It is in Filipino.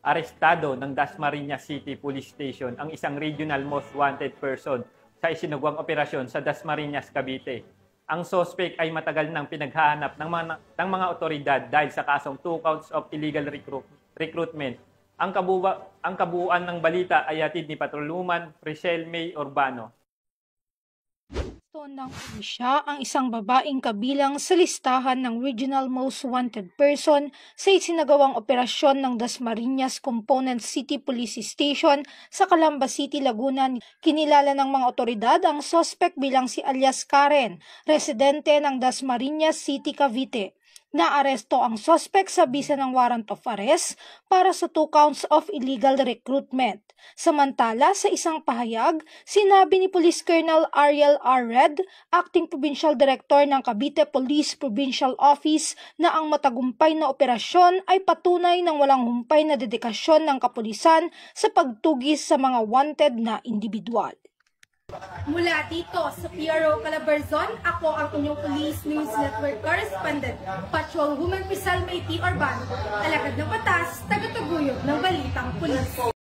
arestado ng Dasmariñas City Police Station ang isang regional most wanted person sa isinugwang operasyon sa Dasmariñas, Cavite. Ang suspect ay matagal nang pinaghahanap ng mga otoridad dahil sa kasong 2 counts of illegal recruitment. Ang kabuuan ng balita ay hatid ni Patrolwoman Richelle May Urbano. Ng pulisya ang isang babaeng kabilang sa listahan ng Regional Most Wanted Person sa isinagawang operasyon ng Dasmariñas Component City Police Station sa Calamba City, Laguna. Kinilala ng mga otoridad ang suspect bilang si alias Karen, residente ng Dasmariñas City, Cavite. Naaresto ang suspect sa bisa ng warrant of arrest para sa 2 counts of illegal recruitment. Samantala, sa isang pahayag, sinabi ni Police Colonel Ariel R. Red, Acting Provincial Director ng Cavite Police Provincial Office, na ang matagumpay na operasyon ay patunay ng walang humpay na dedikasyon ng kapulisan sa pagtugis sa mga wanted na individual. Mula dito sa PRO Calabarzon, ako ang inyong Police News Network Correspondent, Patrolwoman Rizal May Urbano, alagad ng batas, tagataguyod ng balitang pulis.